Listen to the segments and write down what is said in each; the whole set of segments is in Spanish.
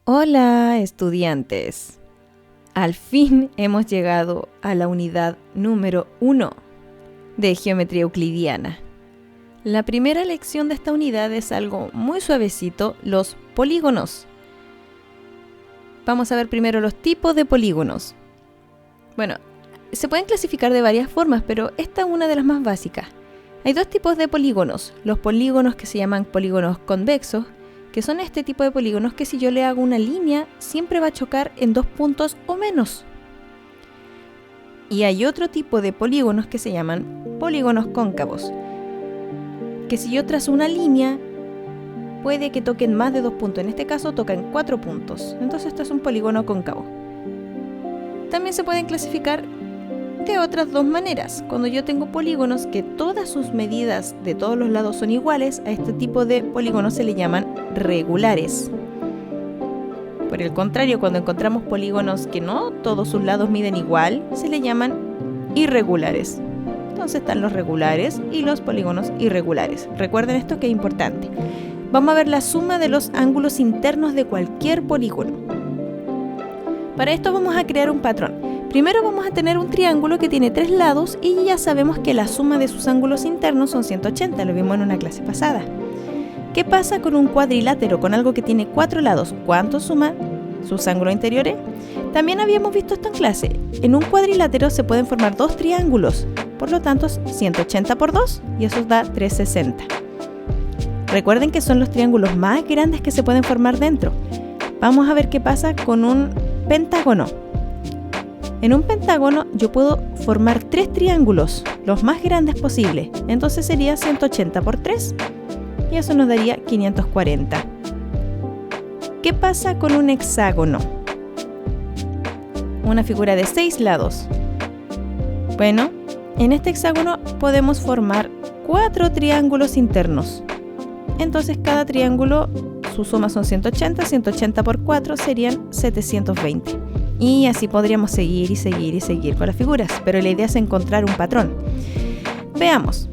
Hola, estudiantes. Al fin hemos llegado a la unidad número 1 de geometría euclidiana. La primera lección de esta unidad es algo muy suavecito, los polígonos. Vamos a ver primero los tipos de polígonos. Bueno, se pueden clasificar de varias formas, pero esta es una de las más básicas. Hay dos tipos de polígonos, los polígonos que se llaman polígonos convexos, que son este tipo de polígonos que si yo le hago una línea, siempre va a chocar en dos puntos o menos. Y hay otro tipo de polígonos que se llaman polígonos cóncavos, que si yo trazo una línea, puede que toquen más de dos puntos. En este caso tocan 4 puntos. Entonces esto es un polígono cóncavo. También se pueden clasificar de otras dos maneras. Cuando yo tengo polígonos que todas sus medidas de todos los lados son iguales, a este tipo de polígonos se le llaman regulares. Por el contrario, cuando encontramos polígonos que no todos sus lados miden igual, se le llaman irregulares. Entonces están los regulares y los polígonos irregulares. Recuerden esto que es importante. Vamos a ver la suma de los ángulos internos de cualquier polígono. Para esto vamos a crear un patrón. Primero vamos a tener un triángulo que tiene 3 lados y ya sabemos que la suma de sus ángulos internos son 180, lo vimos en una clase pasada. ¿Qué pasa con un cuadrilátero, con algo que tiene 4 lados? ¿Cuánto suman sus ángulos interiores? También habíamos visto esto en clase. En un cuadrilátero se pueden formar dos triángulos, por lo tanto 180 por 2 y eso da 360. Recuerden que son los triángulos más grandes que se pueden formar dentro. Vamos a ver qué pasa con un pentágono. En un pentágono yo puedo formar 3 triángulos, los más grandes posibles. Entonces sería 180 por 3 y eso nos daría 540. ¿Qué pasa con un hexágono? Una figura de 6 lados. Bueno, en este hexágono podemos formar 4 triángulos internos. Entonces cada triángulo, su suma son 180, 180 por 4 serían 720. Y así podríamos seguir y seguir y seguir con las figuras, pero la idea es encontrar un patrón. Veamos.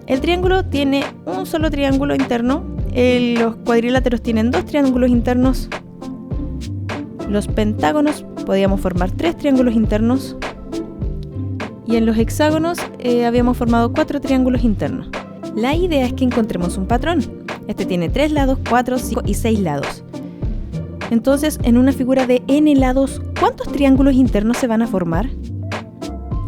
El triángulo tiene un solo triángulo interno, los cuadriláteros tienen 2 triángulos internos, los pentágonos podríamos formar 3 triángulos internos y en los hexágonos habíamos formado 4 triángulos internos. La idea es que encontremos un patrón. Este tiene 3 lados, 4, 5 y 6 lados. Entonces, en una figura de n lados, ¿cuántos triángulos internos se van a formar?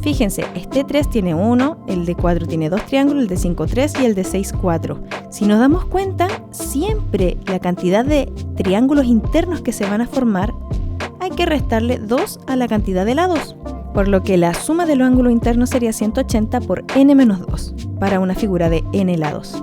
Fíjense, este 3 tiene 1, el de 4 tiene 2 triángulos, el de 5 3 y el de 6 4. Si nos damos cuenta, siempre la cantidad de triángulos internos que se van a formar, hay que restarle 2 a la cantidad de lados. Por lo que la suma de los ángulos internos sería 180 por n menos 2, para una figura de n lados.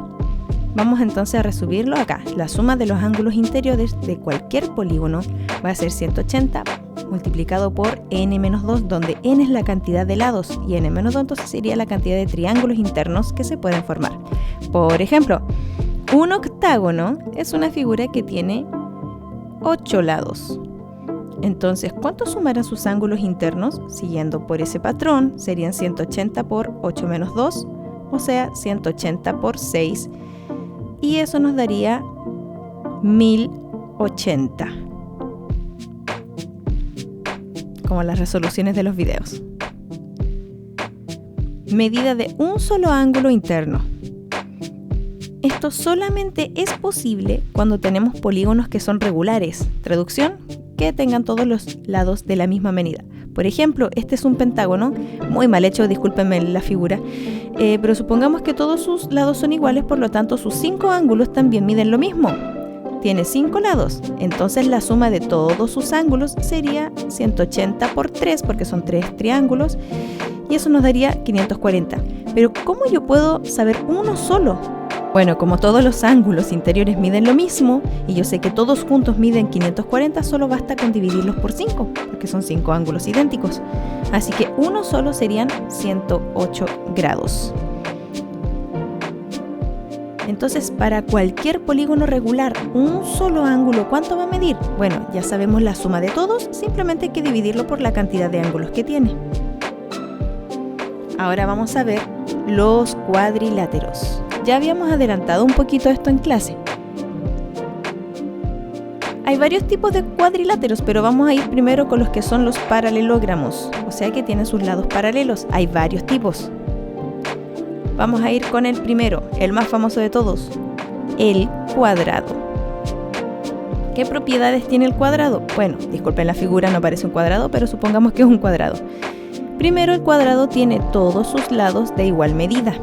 Vamos entonces a resumirlo acá. La suma de los ángulos interiores de cualquier polígono va a ser 180 multiplicado por n menos 2, donde n es la cantidad de lados y n menos 2 entonces sería la cantidad de triángulos internos que se pueden formar. Por ejemplo, un octágono es una figura que tiene 8 lados. Entonces, ¿cuánto sumarán sus ángulos internos? Siguiendo por ese patrón, serían 180 por 8 menos 2, o sea, 180 por 6. Y eso nos daría 1080. Como las resoluciones de los videos. Medida de un solo ángulo interno. Esto solamente es posible cuando tenemos polígonos que son regulares. Traducción, que tengan todos los lados de la misma medida. Por ejemplo, este es un pentágono, muy mal hecho, discúlpenme la figura, pero supongamos que todos sus lados son iguales, por lo tanto sus 5 ángulos también miden lo mismo. Tiene 5 lados, entonces la suma de todos sus ángulos sería 180 por 3, porque son 3 triángulos, y eso nos daría 540. Pero ¿cómo yo puedo saber uno solo? Bueno, como todos los ángulos interiores miden lo mismo, y yo sé que todos juntos miden 540, solo basta con dividirlos por 5, porque son 5 ángulos idénticos. Así que uno solo serían 108 grados. Entonces, para cualquier polígono regular, un solo ángulo, ¿cuánto va a medir? Bueno, ya sabemos la suma de todos, simplemente hay que dividirlo por la cantidad de ángulos que tiene. Ahora vamos a ver los cuadriláteros. Ya habíamos adelantado un poquito esto en clase. Hay varios tipos de cuadriláteros, pero vamos a ir primero con los que son los paralelogramos, o sea que tienen sus lados paralelos. Hay varios tipos. Vamos a ir con el primero, el más famoso de todos, el cuadrado. ¿Qué propiedades tiene el cuadrado? Bueno, disculpen la figura, no parece un cuadrado, pero supongamos que es un cuadrado. Primero, el cuadrado tiene todos sus lados de igual medida,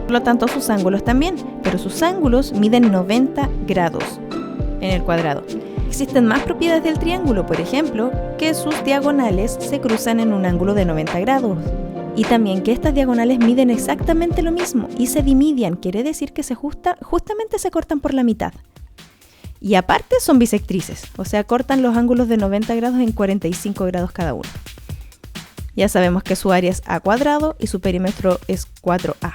por lo tanto sus ángulos también, pero sus ángulos miden 90 grados en el cuadrado. Existen más propiedades del triángulo, por ejemplo, que sus diagonales se cruzan en un ángulo de 90 grados. Y también que estas diagonales miden exactamente lo mismo y se dimedian, quiere decir que justamente se cortan por la mitad. Y aparte son bisectrices, o sea, cortan los ángulos de 90 grados en 45 grados cada uno. Ya sabemos que su área es a cuadrado y su perímetro es 4a.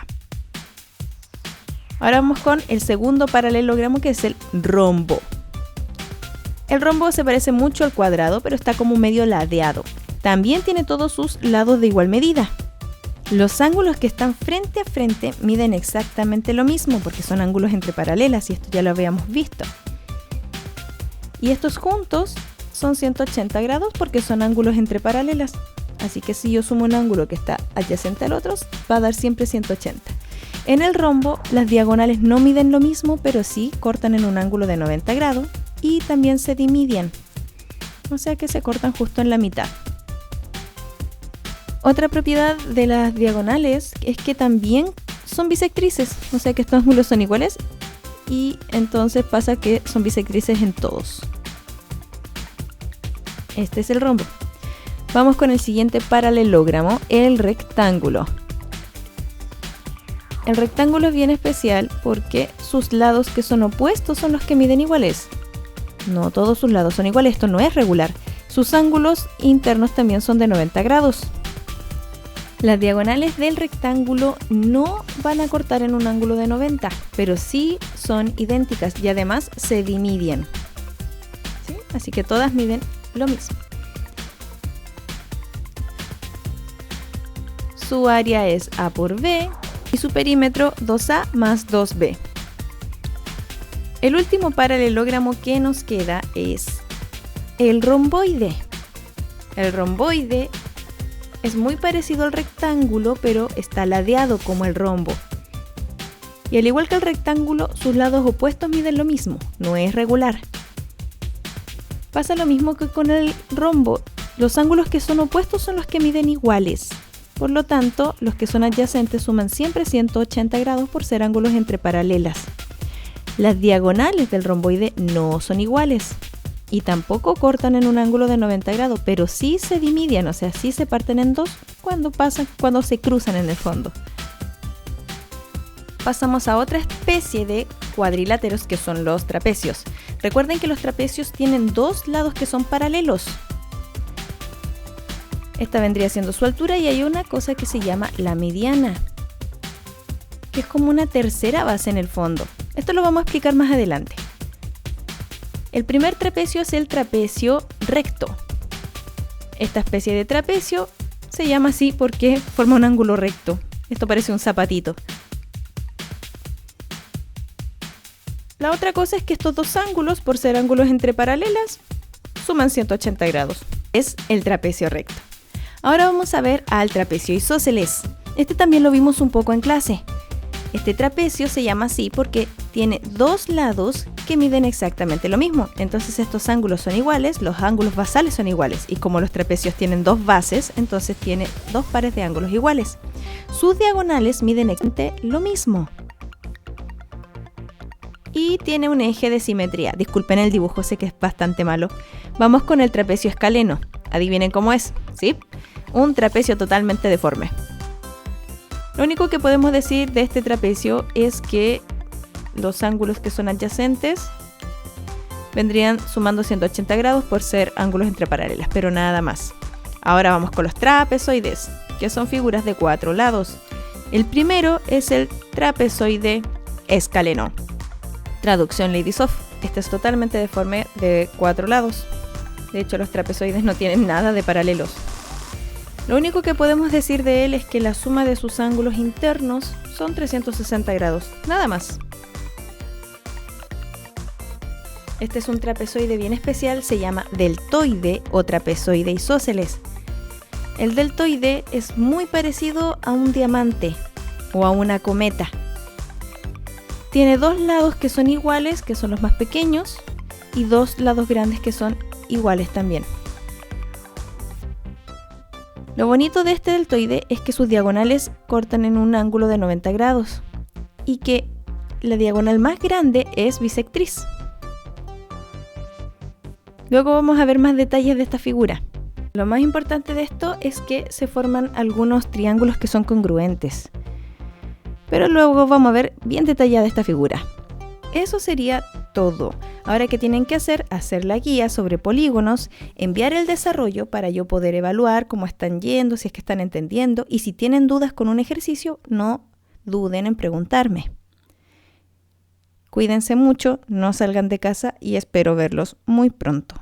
Ahora vamos con el segundo paralelogramo, que es el rombo. El rombo se parece mucho al cuadrado, pero está como medio ladeado. También tiene todos sus lados de igual medida. Los ángulos que están frente a frente miden exactamente lo mismo, porque son ángulos entre paralelas, y esto ya lo habíamos visto. Y estos juntos son 180 grados porque son ángulos entre paralelas. Así que si yo sumo un ángulo que está adyacente al otro, va a dar siempre 180. En el rombo, las diagonales no miden lo mismo, pero sí cortan en un ángulo de 90 grados y también se dimedian. O sea que se cortan justo en la mitad. Otra propiedad de las diagonales es que también son bisectrices, o sea que estos ángulos son iguales y entonces pasa que son bisectrices en todos. Este es el rombo. Vamos con el siguiente paralelogramo, el rectángulo. El rectángulo es bien especial porque sus lados que son opuestos son los que miden iguales. No todos sus lados son iguales, esto no es regular. Sus ángulos internos también son de 90 grados. Las diagonales del rectángulo no van a cortar en un ángulo de 90, pero sí son idénticas y además se dimedian. ¿Sí? Así que todas miden lo mismo. Su área es A por B y su perímetro 2A más 2B. El último paralelogramo que nos queda es el romboide. El romboide es muy parecido al rectángulo, pero está ladeado como el rombo. Y al igual que el rectángulo, sus lados opuestos miden lo mismo, no es regular. Pasa lo mismo que con el rombo, los ángulos que son opuestos son los que miden iguales. Por lo tanto, los que son adyacentes suman siempre 180 grados por ser ángulos entre paralelas. Las diagonales del romboide no son iguales. Y tampoco cortan en un ángulo de 90 grados, pero sí se dimedian, o sea, sí se parten en dos cuando se cruzan en el fondo. Pasamos a otra especie de cuadriláteros que son los trapecios. Recuerden que los trapecios tienen dos lados que son paralelos. Esta vendría siendo su altura y hay una cosa que se llama la mediana, que es como una tercera base en el fondo. Esto lo vamos a explicar más adelante. El primer trapecio es el trapecio recto. Esta especie de trapecio se llama así porque forma un ángulo recto. Esto parece un zapatito. La otra cosa es que estos dos ángulos, por ser ángulos entre paralelas, suman 180 grados. Es el trapecio recto. Ahora vamos a ver al trapecio isósceles. Este también lo vimos un poco en clase. Este trapecio se llama así porque tiene dos lados que miden exactamente lo mismo. Entonces estos ángulos son iguales, los ángulos basales son iguales. Y como los trapecios tienen dos bases, entonces tiene dos pares de ángulos iguales. Sus diagonales miden exactamente lo mismo. Y tiene un eje de simetría. Disculpen el dibujo, sé que es bastante malo. Vamos con el trapecio escaleno. Adivinen cómo es, ¿sí? Un trapecio totalmente deforme. Lo único que podemos decir de este trapecio es que los ángulos que son adyacentes vendrían sumando 180 grados por ser ángulos entre paralelas, pero nada más. Ahora vamos con los trapezoides, que son figuras de 4 lados. El primero es el trapezoide escaleno. Traducción Lady Soft. Este es totalmente deforme de 4 lados. De hecho, los trapezoides no tienen nada de paralelos. Lo único que podemos decir de él es que la suma de sus ángulos internos son 360 grados, nada más. Este es un trapezoide bien especial, se llama deltoide o trapezoide isósceles. El deltoide es muy parecido a un diamante o a una cometa. Tiene dos lados que son iguales, que son los más pequeños, y dos lados grandes que son iguales también. Lo bonito de este deltoide es que sus diagonales cortan en un ángulo de 90 grados y que la diagonal más grande es bisectriz. Luego vamos a ver más detalles de esta figura. Lo más importante de esto es que se forman algunos triángulos que son congruentes. Pero luego vamos a ver bien detallada esta figura. Eso sería todo. Ahora, ¿qué tienen que hacer? Hacer la guía sobre polígonos, enviar el desarrollo para yo poder evaluar cómo están yendo, si es que están entendiendo, y si tienen dudas con un ejercicio, no duden en preguntarme. Cuídense mucho, no salgan de casa y espero verlos muy pronto.